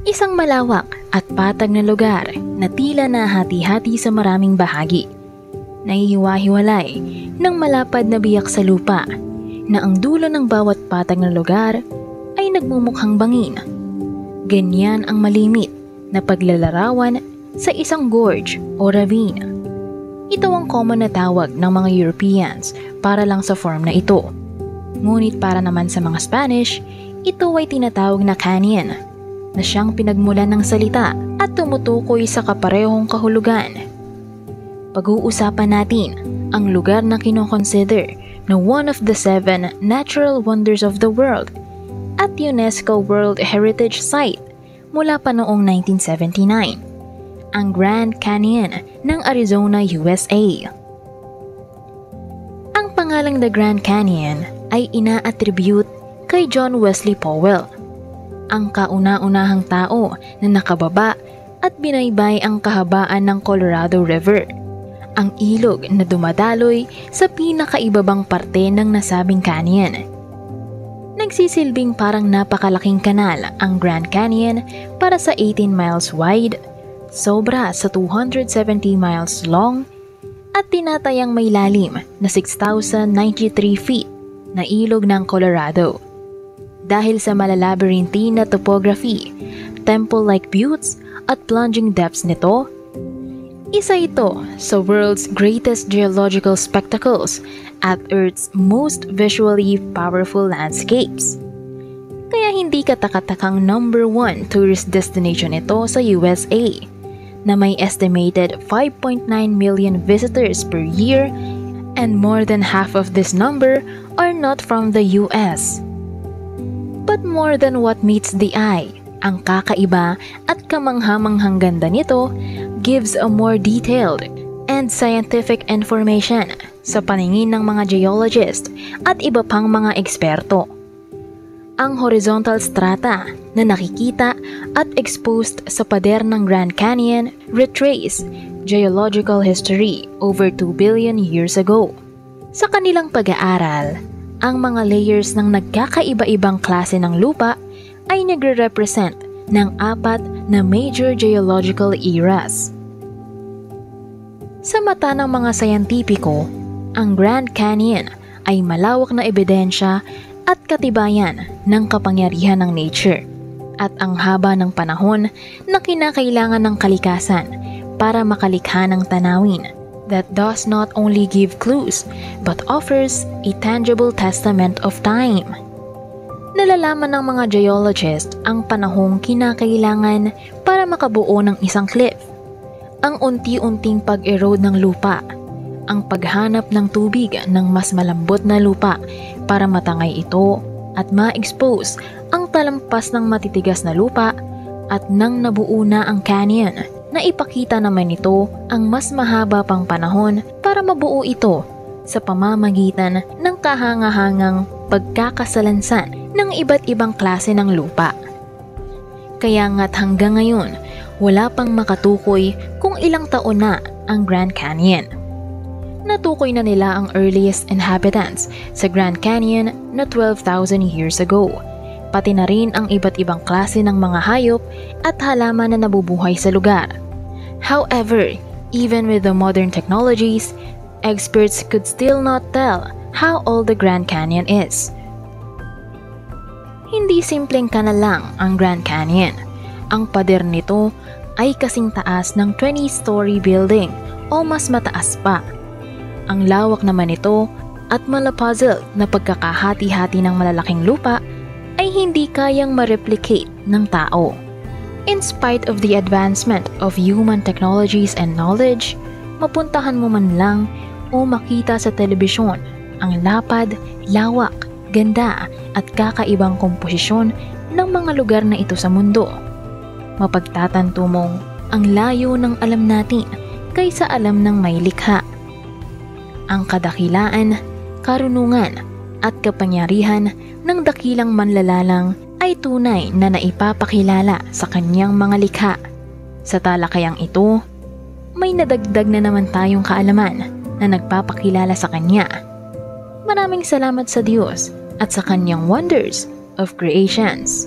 Isang malawak at patag na lugar na tila nahati-hati sa maraming bahagi. Nahihiwa-hiwalay ng malapad na biyak sa lupa na ang dulo ng bawat patag na lugar ay nagmumukhang bangin. Ganyan ang malimit na paglalarawan sa isang gorge o ravine. Ito ang common na tawag ng mga Europeans para lang sa form na ito. Ngunit para naman sa mga Spanish, ito ay tinatawag na canyon, na siyang pinagmulan ng salita at tumutukoy sa kaparehong kahulugan. Pag-uusapan natin ang lugar na kinoconsider na one of the 7 natural wonders of the world at UNESCO World Heritage Site mula pa noong 1979, ang Grand Canyon ng Arizona, USA. Ang pangalang The Grand Canyon ay ina-attribute kay John Wesley Powell, ang kauna-unahang tao na nakababa at binaybay ang kahabaan ng Colorado River, ang ilog na dumadaloy sa pinakaibabang parte ng nasabing canyon. Nagsisilbing parang napakalaking kanal ang Grand Canyon para sa 18 miles wide, sobra sa 270 miles long, at tinatayang may lalim na 6,093 feet na ilog ng Colorado. Dahil sa malalabyrinthine na topography, temple-like buttes at plunging depths nito, isa ito sa world's greatest geological spectacles at Earth's most visually powerful landscapes. Kaya hindi katakatakang number 1 tourist destination ito sa USA, na may estimated 5.9 million visitors per year, and more than half of this number are not from the US. But more than what meets the eye, ang kakaiba at kamanghamanghang ganda nito gives a more detailed and scientific information sa paningin ng mga geologist at iba pang mga eksperto. Ang horizontal strata na nakikita at exposed sa pader ng Grand Canyon retrace geological history over 2 billion years ago. Sa kanilang pag-aaral, ang mga layers ng nagkakaiba-ibang klase ng lupa ay nagre-represent ng 4 na major geological eras. Sa mata ng mga sayantipiko, ang Grand Canyon ay malawak na ebidensya at katibayan ng kapangyarihan ng nature at ang haba ng panahon na kinakailangan ng kalikasan para makalikha ng tanawin that does not only give clues but offers a tangible testament of time. Nalalaman ng mga geologist ang panahong kinakailangan para makabuo ng isang cliff, ang unti-unting pag-erode ng lupa, ang paghanap ng tubig ng mas malambot na lupa para matangay ito at ma-expose ang talampas ng matitigas na lupa, at nang nabuo na ang canyon, na ipakita naman ito ang mas mahaba pang panahon para mabuo ito sa pamamagitan ng kahangahangang pagkakasalansan ng iba't ibang klase ng lupa. Kaya nga't hanggang ngayon, wala pang makatukoy kung ilang taon na ang Grand Canyon. Natukoy na nila ang earliest inhabitants sa Grand Canyon na 12,000 years ago, pati na rin ang iba't ibang klase ng mga hayop at halaman na nabubuhay sa lugar. However, even with the modern technologies, experts could still not tell how old the Grand Canyon is. Hindi simpleng kanal lang ang Grand Canyon. Ang pader nito ay kasing taas ng 20-story building o mas mataas pa. Ang lawak naman nito at malapuzzle na pagkakahati-hati ng malalaking lupa ay hindi kayang ma-replicate ng tao. In spite of the advancement of human technologies and knowledge, mapuntahan mo man lang o makita sa telebisyon ang lapad, lawak, ganda at kakaibang komposisyon ng mga lugar na ito sa mundo. Mapagtatanto mong ang layo ng alam natin kaysa alam ng may likha. Ang kadakilaan, karunungan at kapangyarihan ng dakilang manlalalang ay tunay na naipapakilala sa kanyang mga likha. Sa talakayang ito, may nadagdag na naman tayong kaalaman na nagpapakilala sa kanya. Maraming salamat sa Diyos at sa kanyang wonders of creations.